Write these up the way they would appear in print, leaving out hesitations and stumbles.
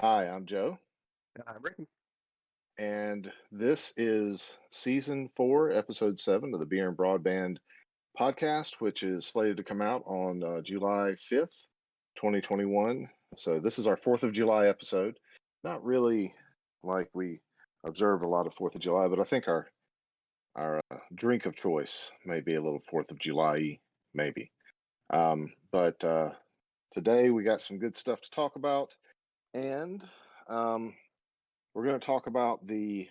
Hi, I'm Joe, I'm Ricky. and this is season 4, episode 7 of the Beer and Broadband podcast, which is slated to come out on July 5th, 2021. So, this is our 4th of July episode. Not really like we observed a lot of 4th of July, but I think our drink of choice may be a little 4th of July, maybe. But today we got some good stuff to talk about, and we're going to talk about the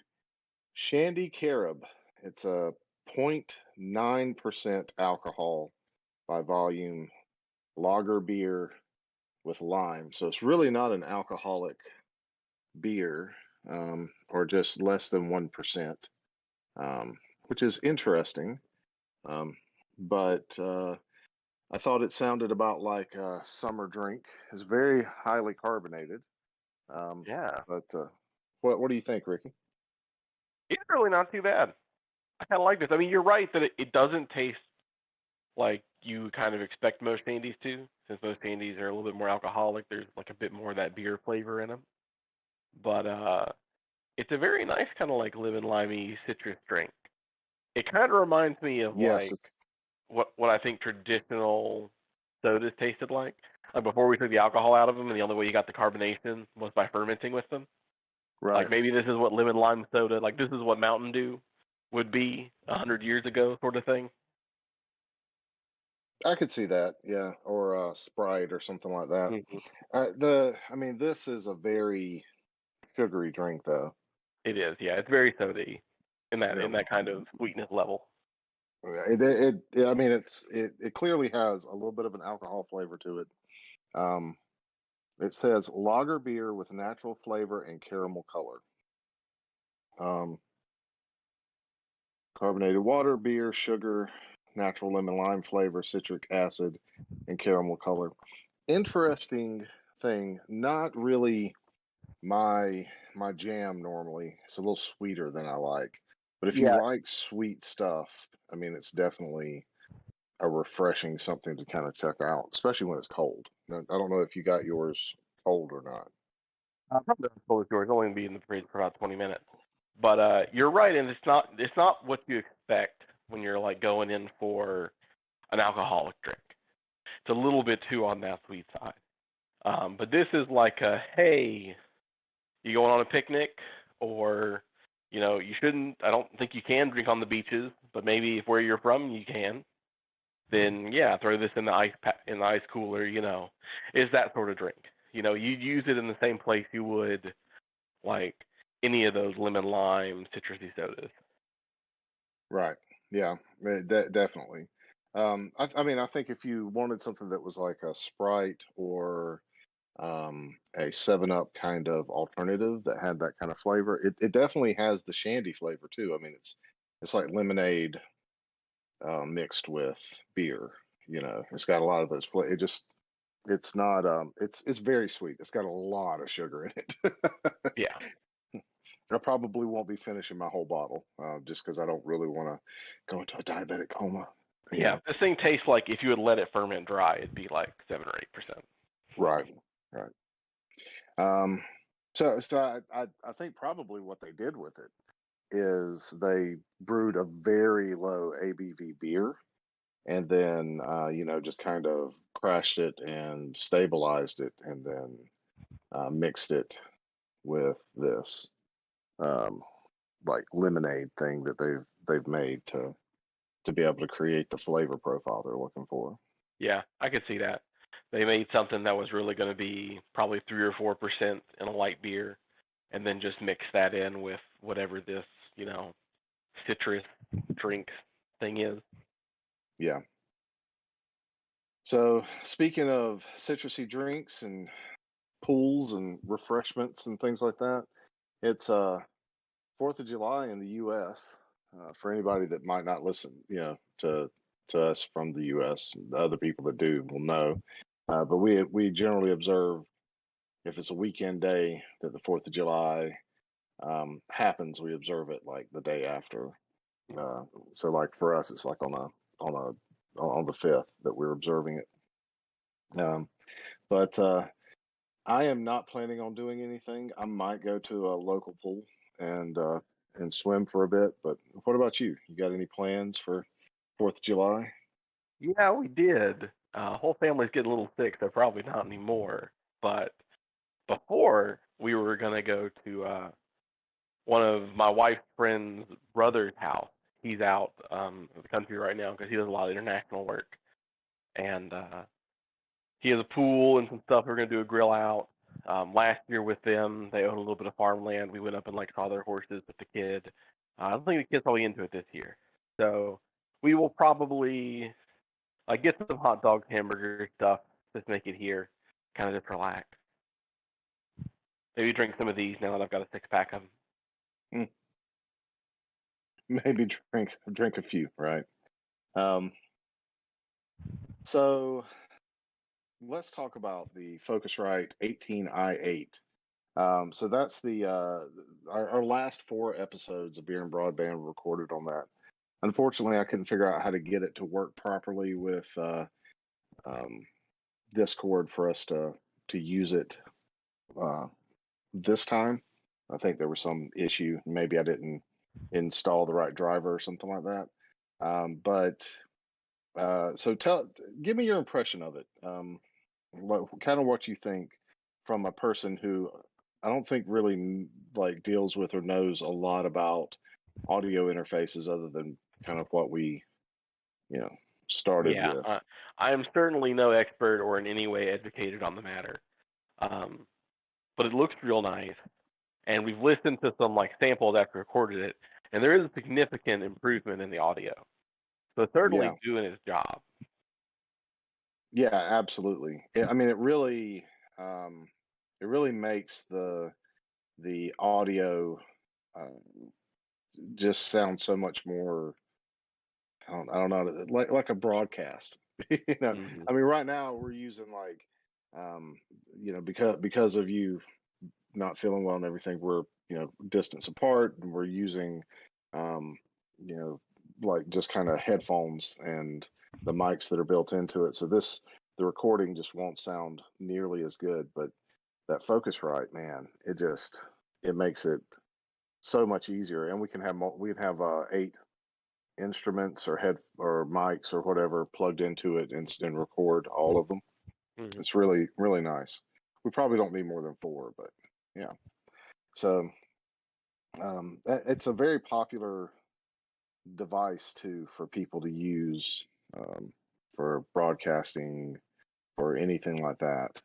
Shandy Carib. It's a 0.9% alcohol by volume lager beer with lime. So it's really not an alcoholic beer, or just less than 1%, which is interesting. Um, but I thought it sounded about like a summer drink. It's very highly carbonated. Um, Yeah, but what do you think, Ricky? it's really not too bad. I kind of like this. I mean, you're right that it doesn't taste like you kind of expect most candies to, since most candies are a little bit more alcoholic. There's like a bit more of that beer flavor in them. But it's a very nice kind of like lemon limey citrus drink. It kind of reminds me of Yes, like what I think traditional sodas tasted like. Like before we took the alcohol out of them, and the only way you got the carbonation was by fermenting with them. Like right. maybe this is what lemon lime soda, like this is what Mountain Dew would be 100 years ago, sort of thing. I could see that, yeah, or Sprite or something like that. Mhm. I mean, this is a very sugary drink, though. It is, yeah. It's very soda-y in that Yeah, kind of sweetness level. yeah, I mean, it clearly has a little bit of an alcohol flavor to it. Um, it says lager beer with natural flavor and caramel color. Um, Carbonated water, beer, sugar, natural lemon lime flavor, citric acid, and caramel color. Interesting thing, not really my jam normally. It's a little sweeter than I like. But if you Yeah, like sweet stuff, I mean, it's definitely a refreshing something to kind of check out, especially when it's cold. Now, I don't know if you got yours cold or not. probably not full of yours. Only be in the fridge for about 20 minutes. But you're right, and it's not what you expect when you're like going in for an alcoholic drink. It's a little bit too on that sweet side. But this is like a hey, you going on a picnic, or you shouldn't. I don't think you can drink on the beaches, but maybe if where you're from you can. Then yeah, throw this in the ice cooler. Is that sort of drink. You'd use it in the same place you would like any of those lemon lime citrusy sodas. Right. Yeah, definitely. I mean, I think if you wanted something that was like a Sprite or a 7 Up kind of alternative that had that kind of flavor, it definitely has the shandy flavor too. I mean, it's like lemonade mixed with beer. It's got a lot of those flavors. It's not it's very sweet. It's got a lot of sugar in it. Yeah, I probably won't be finishing my whole bottle, just because I don't really want to go into a diabetic coma. You yeah. know, If this thing tastes like if you would let it ferment dry, it'd be like 7 or 8%. right, right. Um, so I think probably what they did with it is they brewed a very low ABV beer and then just kind of crashed it and stabilized it and then mixed it with this um, like lemonade thing that they've made to be able to create the flavor profile they're looking for. Yeah, I could see that. They made something that was really going to be probably 3 or 4% in a light beer, and then just mix that in with whatever this, citrus drink thing is. Yeah. So speaking of citrusy drinks and pools and refreshments and things like that, it's 4th of July in the U.S. For anybody that might not listen, to us from the U.S., the other people that do will know. But we generally observe if it's a weekend day that the 4th of July happens, we observe it like the day after. So like for us, it's like on the 5th that we're observing it. But I am not planning on doing anything. I might go to a local pool and uh, and swim for a bit. But what about you? You got any plans for Fourth of July? Yeah, we did. Whole family's getting a little sick, so probably not anymore. But before, we were gonna go to one of my wife's friend's brother's house. He's out of the country right now because he does a lot of international work, and he has a pool and some stuff. We're gonna do a grill out. Last year with them, they own a little bit of farmland. We went up and like saw their horses with the kid. I don't think the kid's probably into it this year, so we will probably get some hot dogs, hamburger stuff. Just make it here, kind of just relax. Maybe drink some of these now that I've got a 6-pack of them. Maybe drink a few, right? Um, so let's talk about the Focusrite 18i8. So that's the our last 4 episodes of Beer and Broadband were recorded on that. Unfortunately, I couldn't figure out how to get it to work properly with um, Discord for us to use it uh, this time. I think there was some issue. Maybe I didn't install the right driver or something like that. But so give me your impression of it. Kind of what you think from a person who I don't think really like deals with or knows a lot about audio interfaces other than kind of what we, you know, started Yeah, with. I am certainly no expert or in any way educated on the matter, um, but it looks real nice. And we've listened to some samples after recorded it, and there is a significant improvement in the audio. So it's Yeah, certainly doing its job. yeah, absolutely. I mean, um, it really makes the audio uh, just sound so much more. I don't know, like a broadcast. Mm-hmm. I mean, right now we're using because of you not feeling well and everything, we're distance apart, and we're using um, you know just kind of headphones and the mics that are built into it. So the recording just won't sound nearly as good. But that Focusrite, man, it makes it so much easier, and we can have 8 instruments or head or mics or whatever plugged into it and record all of them. Mm-hmm. It's really really nice. We probably don't need more than 4, but yeah. So it's a very popular device too for people to use for broadcasting or anything like that.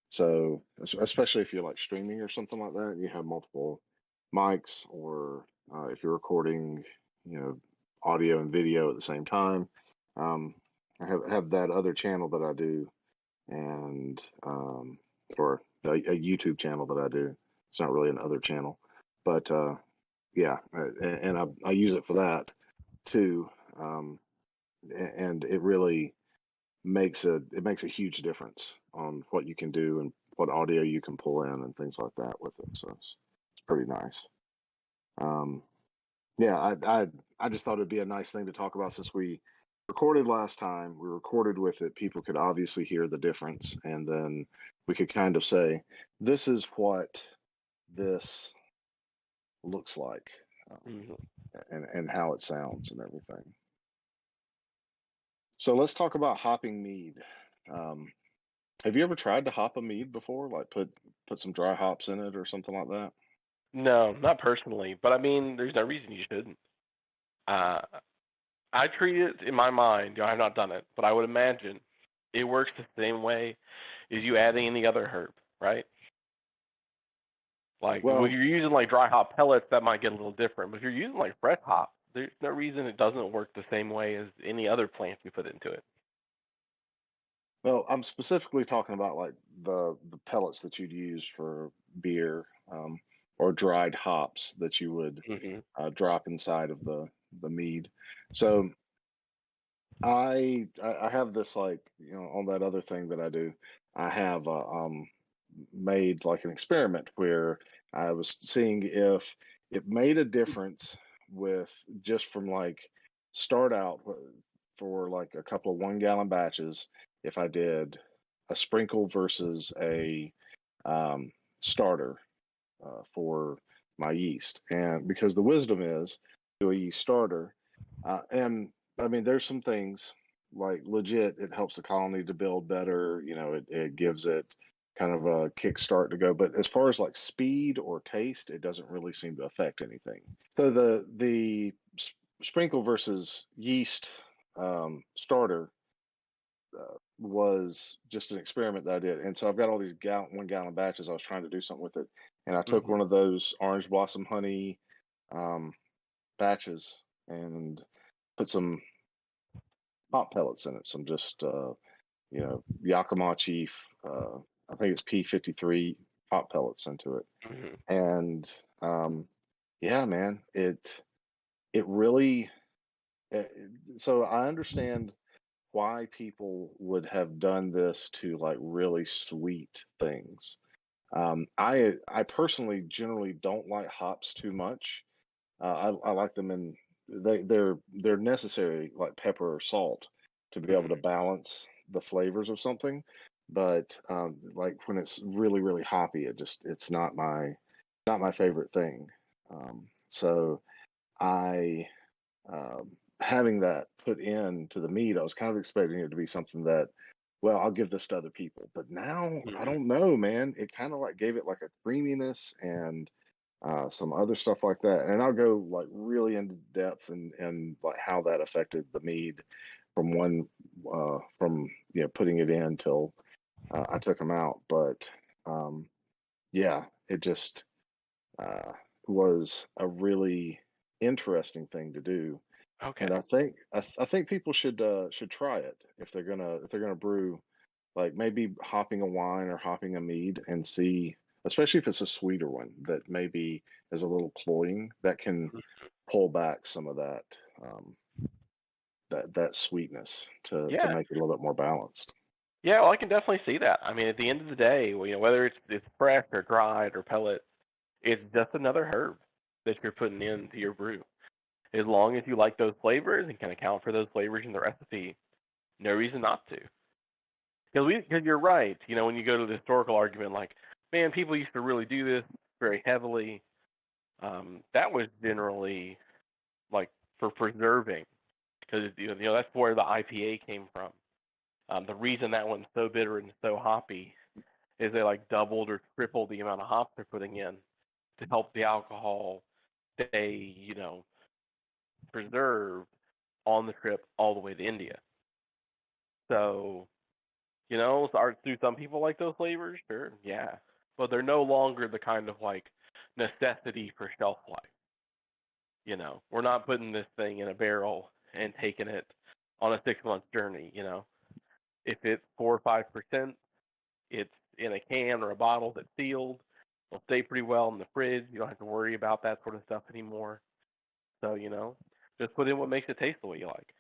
So especially if you're like streaming or something like that, you have multiple mics, or if you're recording, you know, audio and video at the same time. Um, I have that other channel that I do, and or a YouTube channel that I do. It's not really an other channel, but yeah, and I use it for that too, and it makes a huge difference on what you can do and what audio you can pull in and things like that with it. So it's pretty nice. Um, yeah, I just thought it'd be a nice thing to talk about since we recorded last time. We recorded with it. People could obviously hear the difference, and then we could kind of say, this is what this looks like, um, Mm-hmm. and how it sounds and everything. So let's talk about hopping mead. Um, have you ever tried to hop a mead before? Like put some dry hops in it or something like that? No, not personally, but I mean, there's no reason you shouldn't. Uh, I treat it in my mind. I've not done it, but I would imagine it works the same way as you adding any other herb, right? Like when Well, you're using dry hop pellets, that might get a little different. But if you're using fresh hop, there's no reason it doesn't work the same way as any other plant you put into it. I'm specifically talking about like the pellets that you'd use for beer, or dried hops that you would Mm-hmm. drop inside of the mead. So I have this, on that other thing that I do. I have made like an experiment where I was seeing if it made a difference with just from like start out for like a couple of 1 gallon batches, if I did a sprinkle versus a starter for my yeast. And because the wisdom is do a yeast starter. And I mean, there's some things like legit, it helps the colony to build better. It gives it kind of a kickstart to go. But as far as like speed or taste, it doesn't really seem to affect anything. So the sprinkle versus yeast starter was just an experiment that I did. And so I've got all these 1 gallon batches. I was trying to do something with it. And I took one of those orange blossom honey batches and put some hop pellets in it. Some just, Yakima Chief, I think it's P53 hop pellets into it. And yeah, man, it really, so I understand why people would have done this to like really sweet things. I personally generally don't like hops too much. I like them in they're necessary like pepper or salt to be able to balance the flavors of something. But like when it's really really hoppy, it's not my favorite thing. So I having that put into the meat, I was kind of expecting it to be something that, well, I'll give this to other people. But now I don't know, man. It kind of like gave it like a creaminess and some other stuff like that. And I'll go like really into depth and like how that affected the mead from putting it in till I took them out. But yeah, it just was a really interesting thing to do. Okay. And I think people should try it if they're gonna brew, like maybe hopping a wine or hopping a mead and see, especially if it's a sweeter one that maybe is a little cloying, that can pull back some of that sweetness to Yeah. make it a little bit more balanced. Yeah, well, I can definitely see that. I mean, at the end of the day, whether it's fresh or dried or pellet, it's just another herb that you're putting into your brew. As long as you like those flavors and can account for those flavors in the recipe, no reason not to. Because you're right. When you go to the historical argument, like, man, people used to really do this very heavily. That was generally like for preserving, because that's where the IPA came from. The reason that one's so bitter and so hoppy is they like doubled or tripled the amount of hops they're putting in to help the alcohol stay, preserved on the trip all the way to India. So, do some people like those flavors? Sure, yeah. But they're no longer the kind of like necessity for shelf life. We're not putting this thing in a barrel and taking it on a 6-month journey. If it's 4 or 5%, it's in a can or a bottle that's sealed. It'll stay pretty well in the fridge. You don't have to worry about that sort of stuff anymore. So, just put in what makes it taste the way you like.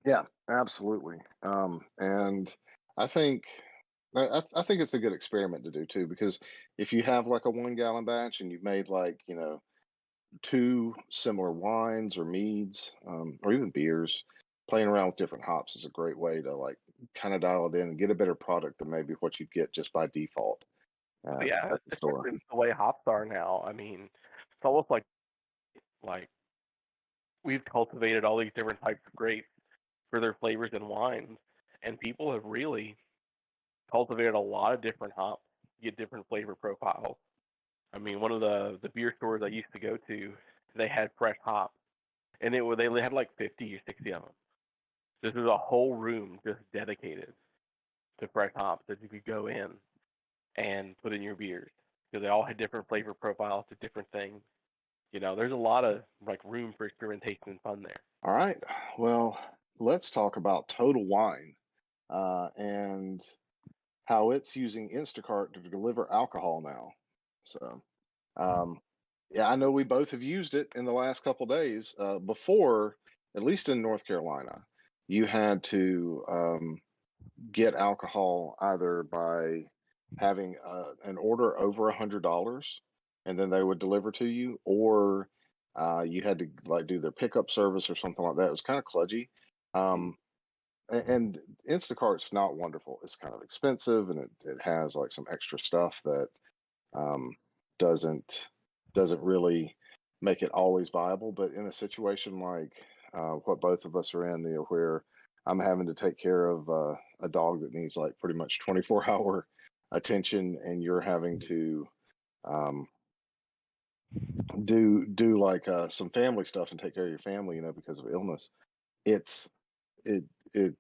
Yeah, absolutely. And I think I think it's a good experiment to do too, because if you have like a 1 gallon batch and you've made like, two similar wines or meads, or even beers, playing around with different hops is a great way to like kind of dial it in and get a better product than maybe what you get just by default But yeah, at the store. especially the way hops are now. I mean, it's almost like we've cultivated all these different types of grapes for their flavors and wines, and people have really cultivated a lot of different hops, get different flavor profiles. I mean, one of the beer stores I used to go to, they had fresh hops, and they had like 50 or 60 of them. This is a whole room just dedicated to fresh hops that you could go in and put in your beers, because they all had different flavor profiles to different things. There's a lot of like room for experimentation and fun there. All right. Well, let's talk about Total Wine and how it's using Instacart to deliver alcohol now. So, yeah, I know we both have used it in the last couple days. Before, at least in North Carolina, you had to get alcohol either by having an order over $100, and then they would deliver to you, or you had to like do their pickup service or something like that. It was kind of kludgy. Um, and Instacart's not wonderful. It's kind of expensive, and it has like some extra stuff that um, doesn't doesn't really make it always viable. But in a situation like what both of us are in, where I'm having to take care of a dog that needs like pretty much 24-hour attention, and you're having to um, do like some family stuff and take care of your family, because of illness. It's it it,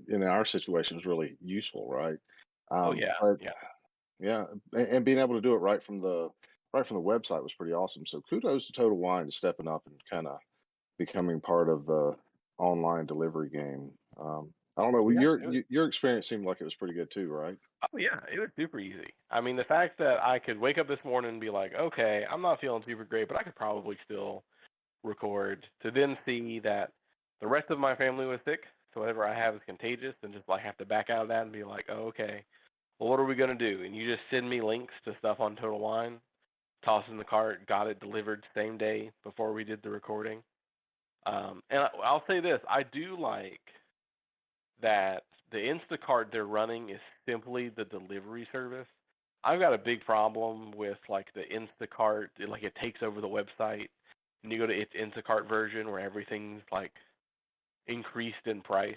in our situation is really useful, right? Oh yeah, But yeah. yeah, and being able to do it right from the website was pretty awesome. So kudos to Total Wine to stepping up and kind of becoming part of the online delivery game. I don't know. Yeah, Your experience seemed like it was pretty good too, right? oh yeah, it was super easy. I mean, the fact that I could wake up this morning and be like, okay, I'm not feeling super great, but I could probably still record, to then see that the rest of my family was sick, so whatever I have is contagious, and just like have to back out of that and be like, oh, okay, well, what are we gonna do? And you just send me links to stuff on Total Wine, toss in the cart, got it delivered same day before we did the recording. And I'll say this, I do like that the Instacart they're running is simply the delivery service. I've got a big problem with like the Instacart, like it takes over the website, and you go to its Instacart version where everything's like increased in price,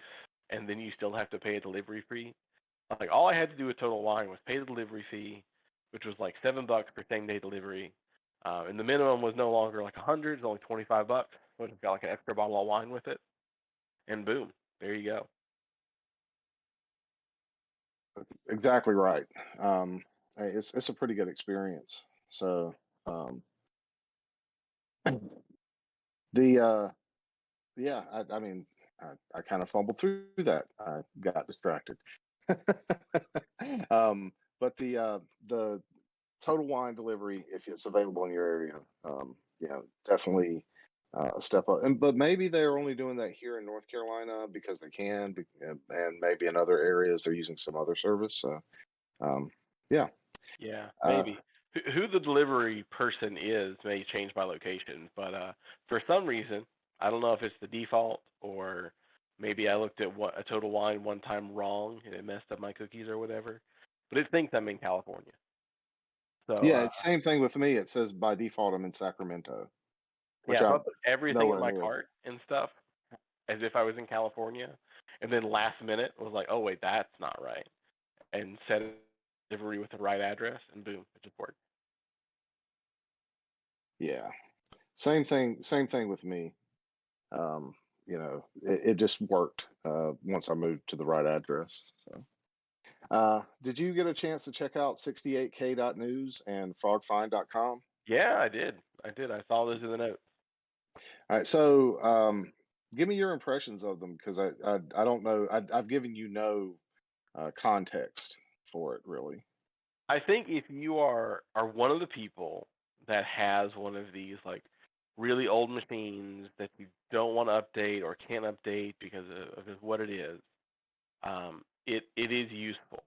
and then you still have to pay a delivery fee. Like all I had to do with Total Wine was pay the delivery fee, which was like $7 for same day delivery, and the minimum was no longer like 100, it's only $25. So I just got like an extra bottle of wine with it, and boom, there you go. Exactly right. Hey, it's a pretty good experience. So the yeah, I mean, I kind of fumbled through that. I got distracted. But the Total Wine delivery, if it's available in your area, definitely a step up. But maybe they're only doing that here in North Carolina because they can, and maybe in other areas they're using some other service. So um, yeah, Yeah, uh, maybe. Who the delivery person is may change by location, but for some reason, I don't know if it's the default or maybe I looked at what a Total Wine one time wrong and it messed up my cookies or whatever. But it thinks I'm in California. So yeah, it's same thing with me. It says by default I'm in Sacramento, which yeah, so I I'm put everything in nowhere my near. cart and stuff as if I was in California, and then last minute was like, oh wait, that's not right, and set delivery with the right address, and boom, it just worked. Yeah, same thing with me. It just worked once I moved to the right address. So, did you get a chance to check out 68k.news and frogfind.com? Yeah, I did. I saw those in the notes. All right, so give me your impressions of them because I don't know. I've given you no context for it really. I think if you are one of the people that has one of these like really old machines that you don't want to update or can't update because of what it is, it is useful.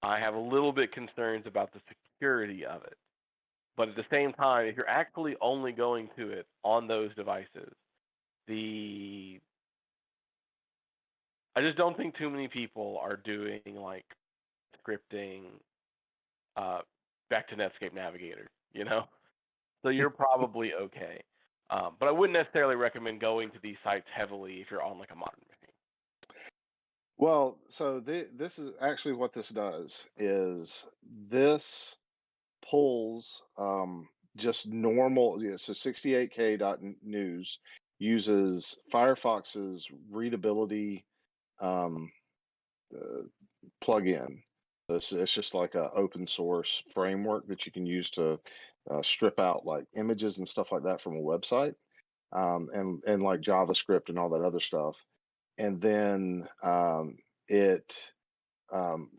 I have a little bit concerns about the security of it, but at the same time, if you're actually only going to it on those devices, the I just don't think too many people are doing like scripting uh, back to Netscape Navigator, you know? So you're probably okay. But I wouldn't necessarily recommend going to these sites heavily if you're on like a modern machine. Well, so this is actually what this does is this pulls just normal, yeah, so 68k.news uses Firefox's readability um, uh, plugin. It's just like a open source framework that you can use to strip out like images and stuff like that from a website, and like JavaScript and all that other stuff. And then it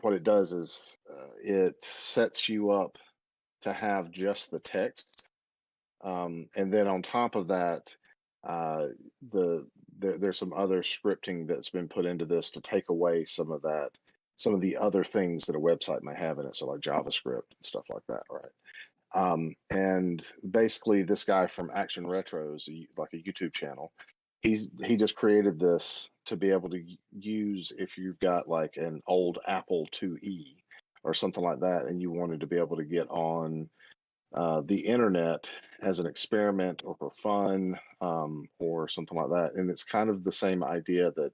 what it does is it sets you up to have just the text, and then on top of that, uh, there's some other scripting that's been put into this to take away some of the other things that a website may have in it, so like JavaScript and stuff like that, right? And basically, this guy from Action Retros, like a YouTube channel, he just created this to be able to use if you've got like an old Apple IIe or something like that, and you wanted to be able to get on the internet as an experiment or for fun, or something like that. And it's kind of the same idea that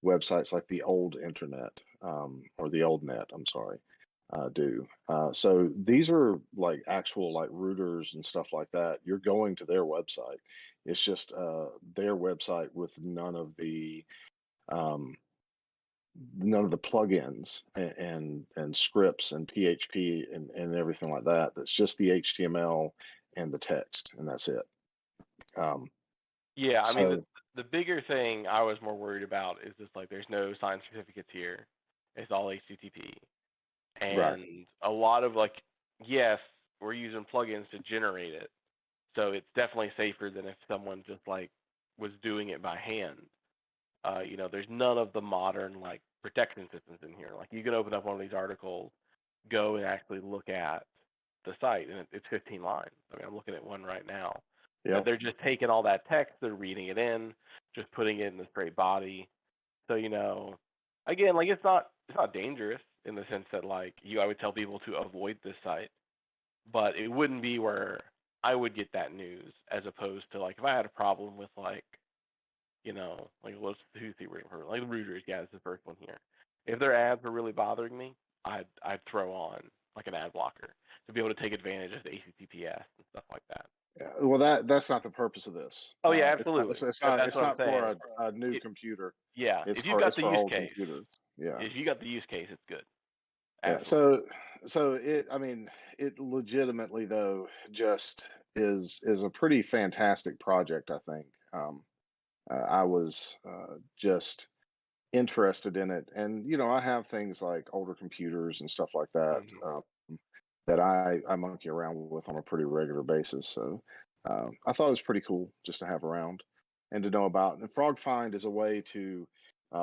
websites like the old internet, or the old net, I'm sorry, do. So these are like actual like routers and stuff like that. You're going to their website. It's just their website with um, none of the plugins and scripts and PHP and everything like that. That's just the HTML and the text, and that's it. Um, Yeah, I mean so the bigger thing I was more worried about is just like there's no signed certificates here. It's all HTTP. right, And a lot of like, yes, we're using plugins to generate it. So it's definitely safer than if someone just like was doing it by hand. There's none of the modern like protection systems in here. Like you can open up one of these articles, go and actually look at the site, and it's 15 lines. I mean, I'm looking at one right now. But yep, they're just taking all that text, they're reading it in, just putting it in the straight body. So again, like it's not dangerous in the sense that like I would tell people to avoid this site, but it wouldn't be where I would get that news as opposed to like if I had a problem with like who's the like the rooters, yeah, it's the first one here. If their ads were really bothering me, I'd throw on like an ad blocker to be able to take advantage of the HTTPS and stuff like that. yeah. Well, that's not the purpose of this. Oh yeah, It's not. absolutely. That's It's what I'm not for saying. a new It, computer. yeah, It's if you've got the for use old case, computers. Yeah. it's good. Yeah. Absolutely. So I mean, it legitimately though just is a pretty fantastic project, I think. I was just interested in it, and I have things like older computers and stuff like that, Hmm. that I monkey around with on a pretty regular basis. So I thought it was pretty cool just to have around and to know about. And Frog Find is a way to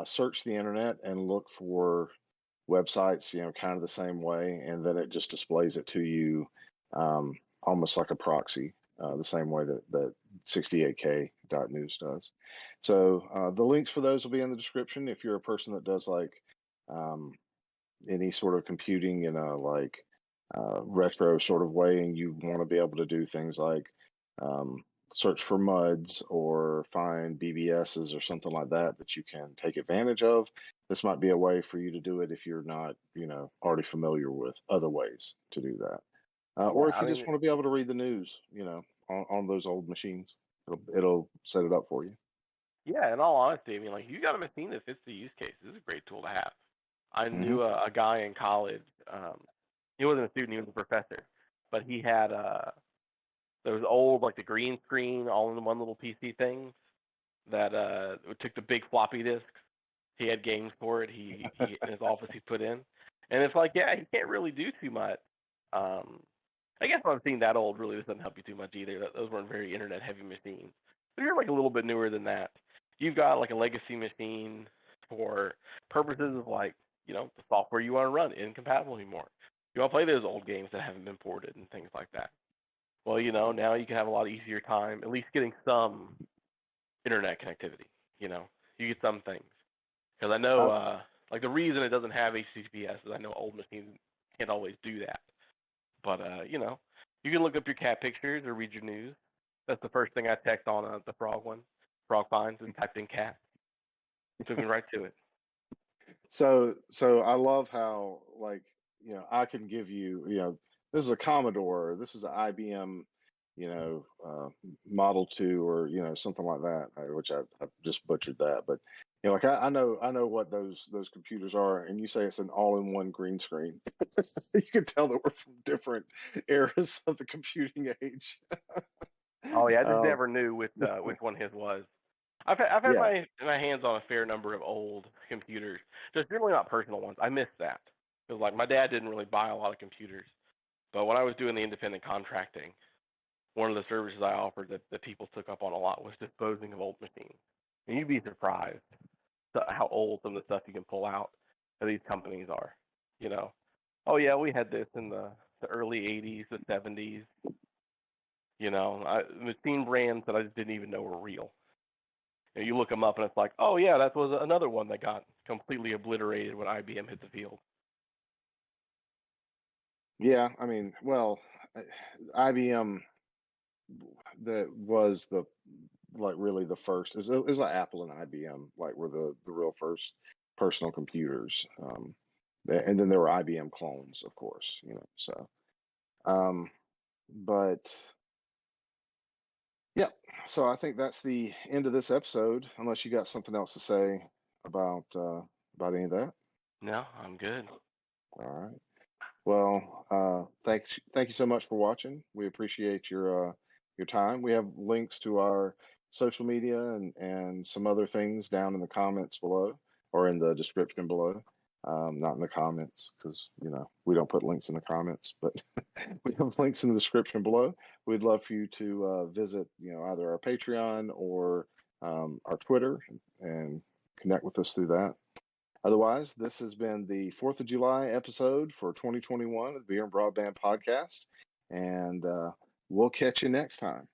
search the internet and look for websites, kind of the same way, and then it just displays it to you, almost like a proxy, the same way that 68k.news does. So the links for those will be in the description if you're a person that does like um, any sort of computing in a like retro sort of way, and you want to be able to do things like um, search for MUDs or find BBSs or something like that you can take advantage of. This might be a way for you to do it if you're not, already familiar with other ways to do that. Yeah, Or if I you just mean, want to be able to read the news, on those old machines, it'll set it up for you. yeah. In all honesty, I mean, like you got a machine that fits the use case. This is a great tool to have. I Hmm. knew a guy in college. He wasn't a student; he was a professor. But he had those old like the green screen all in one little PC things that took the big floppy disks. He had games for it. He in his office he put in, and it's like yeah, he can't really do too much. Um, I guess when I'm seeing that old, really doesn't help you too much either. Those weren't very internet heavy machines. But you're like a little bit newer than that. You've got like a legacy machine for purposes of like the software you want to run isn't compatible anymore. You want to play those old games that haven't been ported and things like that. Well, now you can have a lot easier time at least getting some internet connectivity. You know, you get some things. Because I know, I, like the reason it doesn't have HTTPS is I know old machines can't always do that. But you can look up your cat pictures or read your news. That's the first thing I checked on the frog one, frog finds, and typed in cat. Took me right to it. so I love how, like, I can give you, this is a Commodore, this is an IBM, Model 2, or something like that, which I just butchered that. But like I know what those computers are, and you say it's an all-in-one green screen. You can tell that we're from different eras of the computing age. Oh yeah, I just um, never knew which one his was. I've had yeah. my hands on a fair number of old computers, just generally not personal ones. I missed that because like my dad didn't really buy a lot of computers, but when I was doing the independent contracting, one of the services I offered that people took up on a lot was disposing of old machines. And you'd be surprised how old some of the stuff you can pull out of these companies are. You know, oh yeah, we had this in the early '80s, the '70s. Machine brands that I just didn't even know were real. You look them up, and it's like, oh yeah, that was another one that got completely obliterated when IBM hit the field. Yeah, I mean, well, IBM that was the really the first. It was like Apple and IBM were the real first personal computers. And then there were IBM clones, of course. So. But yeah, so I think that's the end of this episode. Unless you got something else to say about any of that. No, I'm good. All right. Well, thank you so much for watching. We appreciate your time. We have links to our social media and some other things down in the comments below or in the description below. Not in the comments because we don't put links in the comments, but we have links in the description below. We'd love for you to visit either our Patreon or our Twitter and connect with us through that. Otherwise, this has been the 4th of July episode for 2021 of the Beer and Broadband podcast, and we'll catch you next time.